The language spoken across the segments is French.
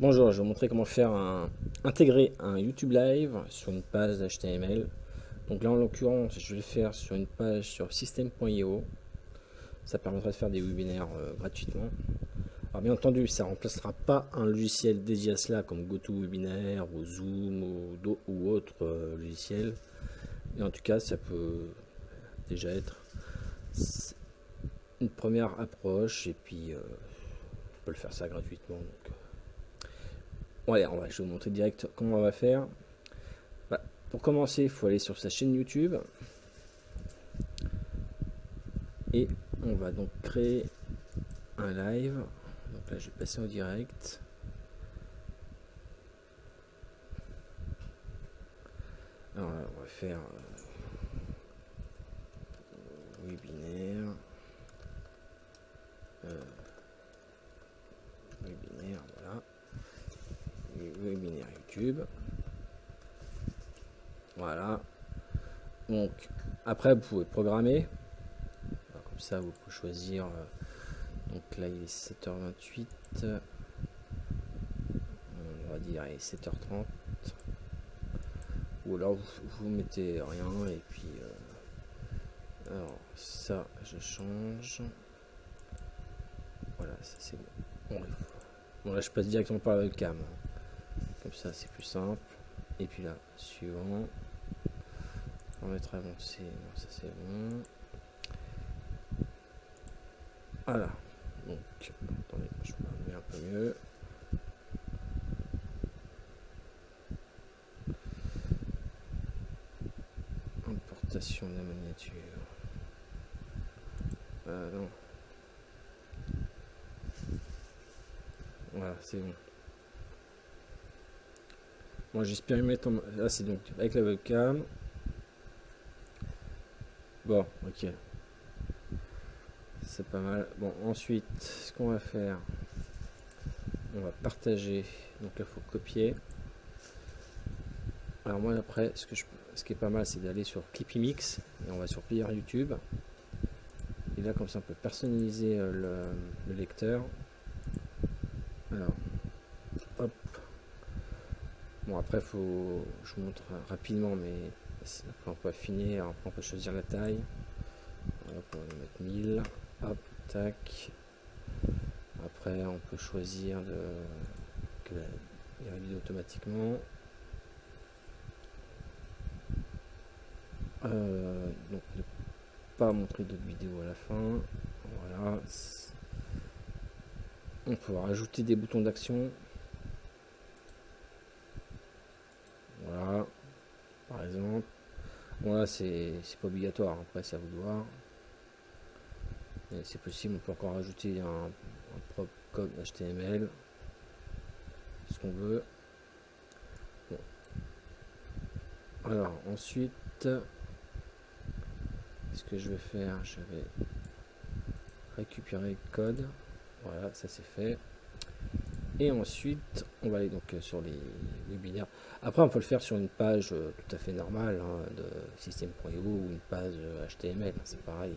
Bonjour, je vais vous montrer comment intégrer un YouTube Live sur une page HTML. Donc là, en l'occurrence, je vais le faire sur une page sur system.io. Ça permettra de faire des webinaires gratuitement. Alors bien entendu, ça ne remplacera pas un logiciel dédié à cela comme GoToWebinar ou Zoom ou autre logiciel. Et en tout cas, ça peut déjà être une première approche et puis on peut le faire ça gratuitement. Donc, ouais, je vais vous montrer direct comment on va faire. Pour commencer, il faut aller sur sa chaîne YouTube et on va donc créer un live. Donc là, je vais passer en direct. Alors là, on va faire webinaire. Webinaire, voilà. Webinaire YouTube. Voilà. Donc, après, vous pouvez programmer. Alors, comme ça, vous pouvez choisir. Donc là, il est 7h28. On va dire 7h30. Ou alors, vous mettez rien et puis. Alors, ça, je change. Voilà, ça c'est bon. Bon, là, je passe directement par la webcam. Comme ça, c'est plus simple. Et puis là, suivant. On va mettre avancé. Non, ça c'est bon. Voilà. Donc, attendez, je me mets un peu mieux. Importation de la miniature. Non. Voilà, c'est bon. Moi, j'espère mettre en... Là, c'est donc avec la webcam. Bon, ok. C'est pas mal. Bon, ensuite, ce qu'on va faire, on va partager. Donc là, il faut copier. Alors moi, après, ce qui est pas mal, c'est d'aller sur Clipimix et on va sur Player YouTube. Et là, comme ça, on peut personnaliser le lecteur. Alors, hop. Bon, après, je vous montre rapidement, mais après, on peut affiner. Alors, après, on peut choisir la taille. Hop, on va mettre 1000. Hop, tac. Après, on peut choisir que il réduit automatiquement. Donc, ne pas montrer d'autres vidéos à la fin. Voilà. On peut rajouter des boutons d'action. Voilà. Par exemple. Bon, là, c'est pas obligatoire. Après, c'est à vous de voir. C'est possible. On peut encore rajouter un propre code HTML. Ce qu'on veut. Bon. Alors, ensuite, ce que je vais faire, je vais récupérer le code. Voilà, ça c'est fait. Et ensuite, on va aller donc sur les webinaires. Après, on peut le faire sur une page tout à fait normale de system.io ou une page HTML, c'est pareil.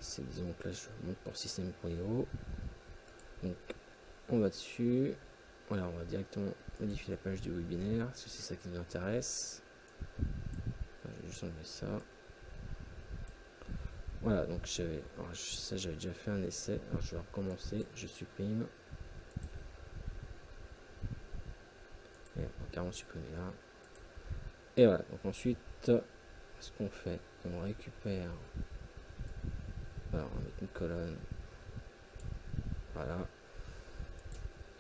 C'est disons que là, je monte pour system.io. Donc, on va dessus. Voilà, on va directement modifier la page du webinaire, parce que c'est ça qui nous intéresse. Je vais juste enlever ça. Voilà, donc ça j'avais déjà fait un essai. Alors je vais recommencer, je supprime. Et on va carrément supprimer là. Et voilà, donc ensuite, ce qu'on fait, on récupère. Alors on va mettre une colonne. Voilà.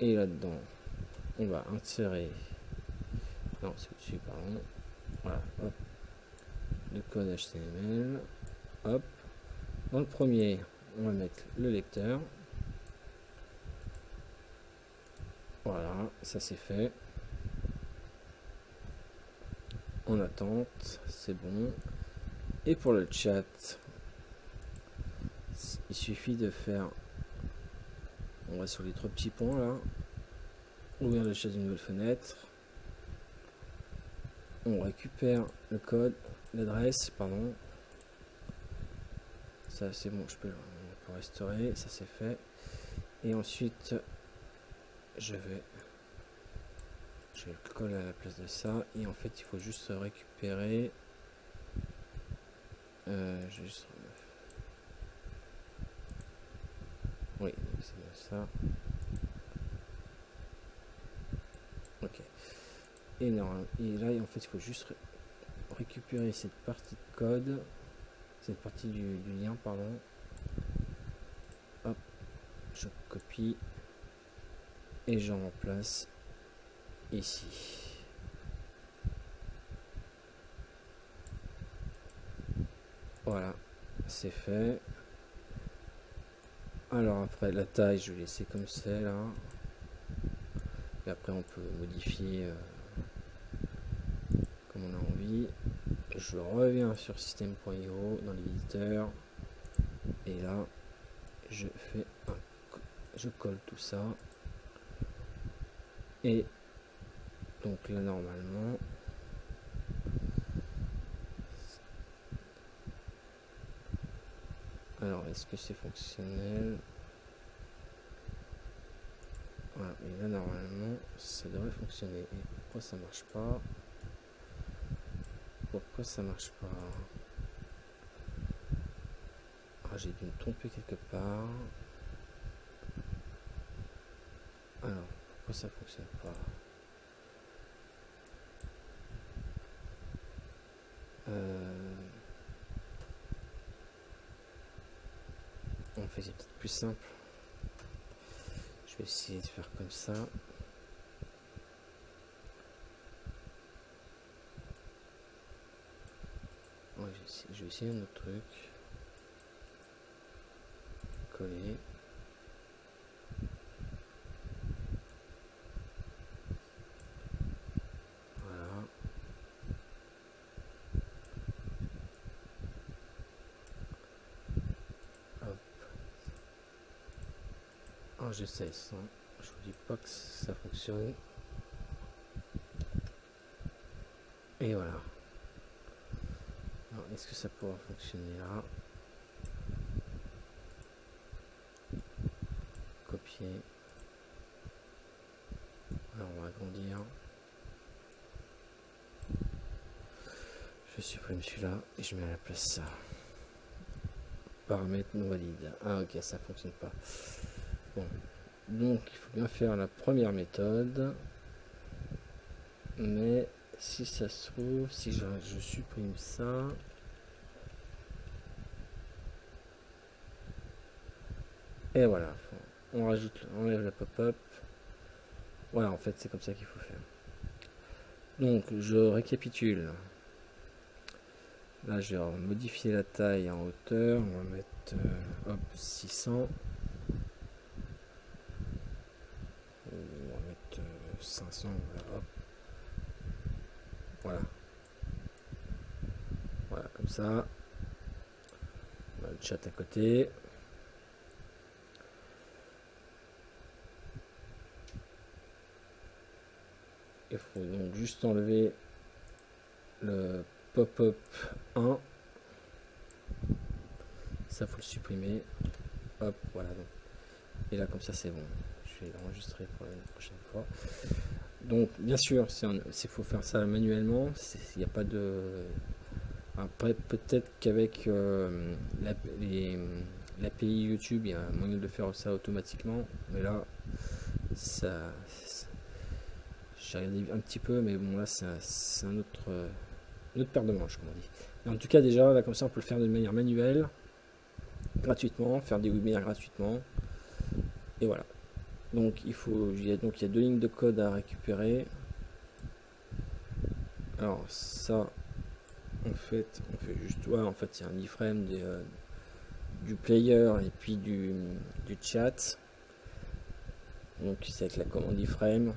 Et là-dedans, on va insérer. Non, c'est au-dessus, pardon. Voilà, hop. Le code HTML. Hop. Dans le premier, on va mettre le lecteur. Voilà, ça c'est fait. En attente, c'est bon. Et pour le chat, il suffit de faire... On va sur les trois petits points là. Ouvrir le chat d'une nouvelle fenêtre. On récupère le code, l'adresse, pardon. Ça c'est bon, on peut restaurer, ça c'est fait. Et ensuite, je le colle à la place de ça, et en fait il faut juste récupérer juste oui, c'est bien ça. Ok. Et là en fait il faut juste récupérer cette partie de code, cette partie du lien, pardon. Hop, je copie et j'en remplace ici. Voilà, c'est fait. Alors après la taille, je vais laisser comme c'est là. Et après on peut modifier comme on a envie. Je reviens sur system.io dans l'éditeur et là je fais je colle tout ça, et donc là normalement alors est-ce que c'est fonctionnel? Voilà, et là normalement ça devrait fonctionner. Et pourquoi ça marche pas? Pourquoi ça marche pas? Ah, j'ai dû me tromper quelque part. Alors pourquoi ça fonctionne pas? On fait peut-être plus simple. Je vais essayer de faire comme ça. Ouais, je vais essayer un autre truc. Coller. Voilà. Hop. Ah, j'essaie ça. Je vous dis pas que ça fonctionne. Et voilà. Alors, est-ce que ça pourra fonctionner là? Copier. Alors, on va agrandir. Je supprime celui-là et je mets à la place ça. Paramètres non valides. Ah ok, ça fonctionne pas. Bon, donc il faut bien faire la première méthode. Mais si ça se trouve, si je supprime ça, et voilà, on rajoute, on enlève la pop-up. Voilà, en fait c'est comme ça qu'il faut faire. Donc je récapitule. Là je vais modifier la taille en hauteur, on va mettre hop 600. On va mettre 500, voilà, hop. Voilà. Voilà, comme ça. On a le chat à côté. Il faut donc juste enlever le pop-up 1. Ça faut le supprimer. Hop, voilà. Donc. Et là comme ça c'est bon. Je vais l'enregistrer pour la prochaine fois. Donc bien sûr, il faut faire ça manuellement. Il n'y a pas de... Après peut-être qu'avec l'API YouTube, il y a un moyen de faire ça automatiquement. Mais là, ça j'ai regardé un petit peu, mais bon là c'est une autre paire de manches comme on dit. Mais en tout cas déjà là comme ça on peut le faire de manière manuelle, gratuitement, faire des webinaires gratuitement. Et voilà. Donc il y a 2 lignes de code à récupérer. Alors ça on fait juste en fait c'est un iframe du player et puis du chat. Donc c'est avec la commande iframe.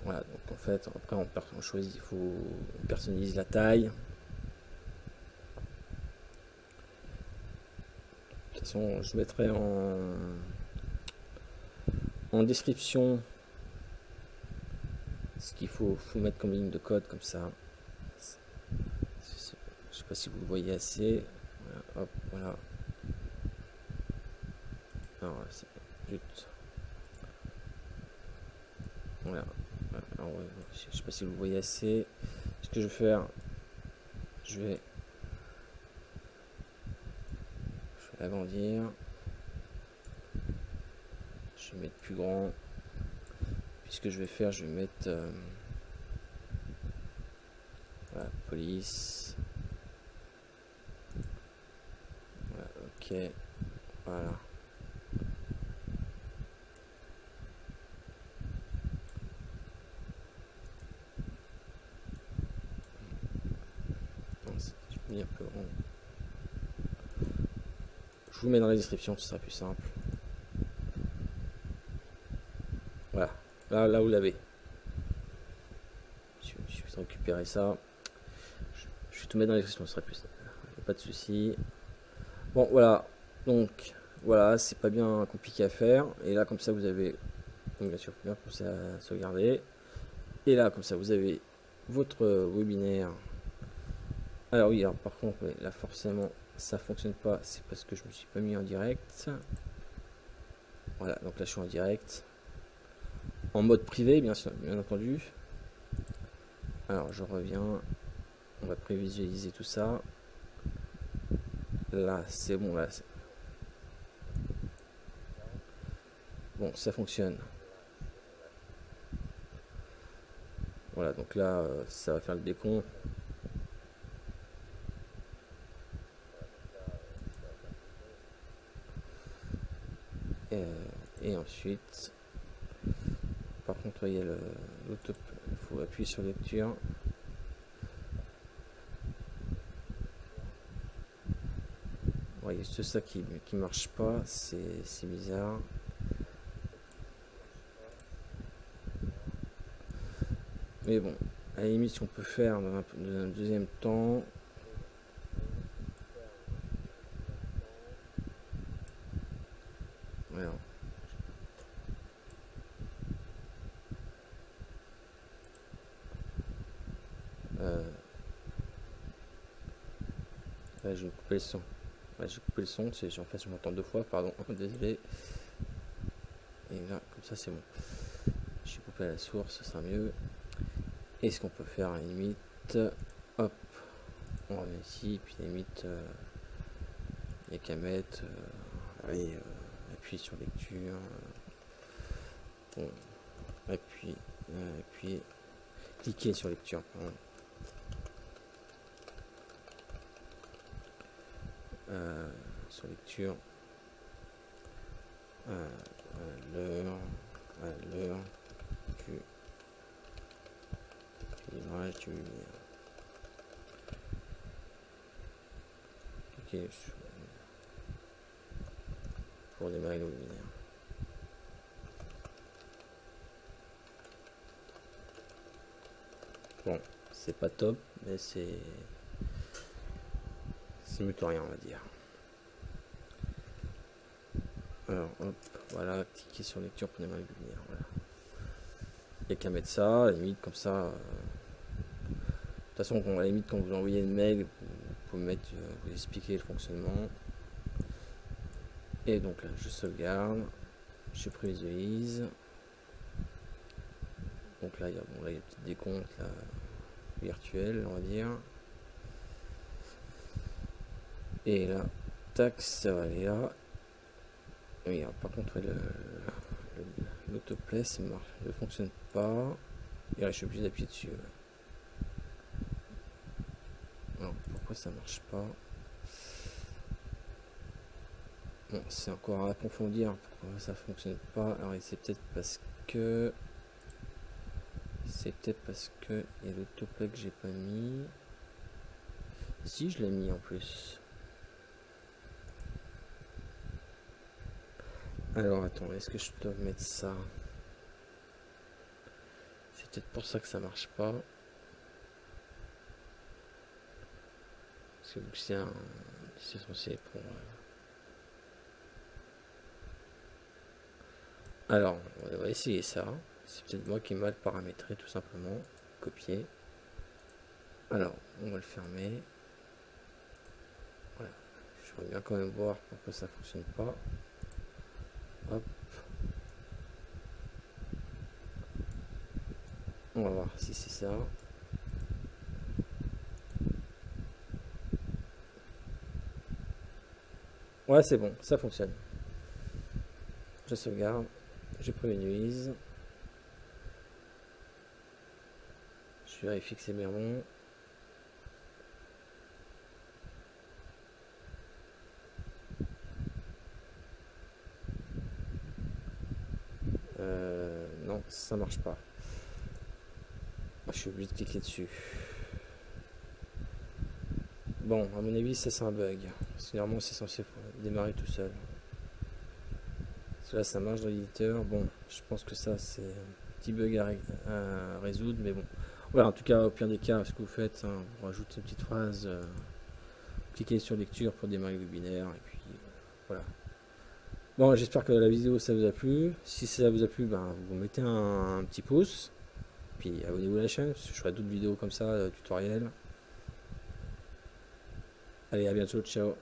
Voilà, donc en fait après on choisit, on personnalise la taille. De toute façon je mettrai en description ce qu'il faut mettre comme ligne de code comme ça. Je sais pas si vous le voyez assez. Voilà, hop, voilà. Alors c'est juste Voilà. Alors, je sais pas si vous voyez assez. Ce que je vais faire, je vais agrandir. Je vais mettre plus grand. Puis ce que je vais faire, je vais mettre voilà, police. Voilà, ok. Voilà. Je vais un peu grand. Je vous mets dans la description, ce sera plus simple. Voilà, là vous l'avez. Je vais récupérer ça. Je vais tout mettre dans la description, ce sera plus simple. Pas de souci. Bon, voilà. Donc, voilà, c'est pas bien compliqué à faire. Et là, comme ça, vous avez, donc bien sûr, bien penser à sauvegarder. Et là, comme ça, vous avez votre webinaire. Alors oui, alors par contre, là forcément, ça fonctionne pas. C'est parce que je me suis pas mis en direct. Voilà, donc là, je suis en direct. En mode privé, bien sûr, bien entendu. Alors, je reviens. On va prévisualiser tout ça. Là, c'est bon, là. Bon, ça fonctionne. Voilà, donc là, ça va faire le décompte. Et ensuite, par contre, il y a l'auto, il faut appuyer sur lecture. Ouais, il y a juste ça qui marche pas, c'est bizarre. Mais bon, à la limite, si on peut faire dans un deuxième temps. Voilà. Là, je vais couper le son. Là, j'ai coupé le son, en fait, je m'entends deux fois, pardon, désolé. Et là, comme ça, c'est bon. J'ai coupé à la source, ce sera mieux. Et ce qu'on peut faire à la limite, hop, on revient ici, puis à la limite, il n'y a qu'à mettre, allez, appuyer sur lecture, bon, appuyer, cliquer sur lecture, pardon. Sur lecture, l'heure du livrage du lumière. Ok, pour démarrer le webinaire. Bon, c'est pas top, mais c'est mieux que rien, on va dire. Alors, hop, voilà, cliquez sur lecture pour démarrer le webinaire. Voilà. Il n'y a qu'à mettre ça, à la limite, comme ça. De toute façon, à la limite, quand vous envoyez le mail, vous pouvez mettre, vous expliquer le fonctionnement. Et donc là, je sauvegarde, je prévisualise. Donc là, il y a une petite décompte là, virtuelle, on va dire. Et là, tac, ça va aller là. Oui, alors, par contre, l'autoplay ne fonctionne pas. Et là, je suis obligé d'appuyer dessus. Alors, pourquoi ça marche pas? Bon, c'est encore à approfondir pourquoi ça fonctionne pas. Alors, c'est peut-être parce que il y a l'autoplay que j'ai pas mis. Si, je l'ai mis en plus. Alors attends, est-ce que je dois mettre ça? C'est peut-être pour ça que ça marche pas. Parce que c'est censé pour. Alors, on va essayer ça. C'est peut-être moi qui ai mal paramétré tout simplement. Copier. Alors, on va le fermer. Voilà. Je voudrais bien quand même voir pourquoi ça fonctionne pas. Hop. On va voir si c'est ça. Ouais, c'est bon, ça fonctionne. Je sauvegarde, je préviens. Je vérifie que c'est bien bon. Non, ça marche pas. Je suis obligé de cliquer dessus. Bon, à mon avis, ça c'est un bug. Normalement, c'est censé démarrer tout seul. Parce que là, ça marche dans l'éditeur. Bon, je pense que ça, c'est un petit bug à résoudre, mais bon. Voilà, en tout cas, au pire des cas, ce que vous faites, hein, on rajoute une petite phrase. Cliquez sur lecture pour démarrer le webinaire, et puis voilà. Bon, j'espère que la vidéo ça vous a plu. Si ça vous a plu, ben, vous mettez un petit pouce. Puis abonnez-vous à la chaîne, parce que je ferai d'autres vidéos comme ça, tutoriels. Allez, à bientôt, ciao.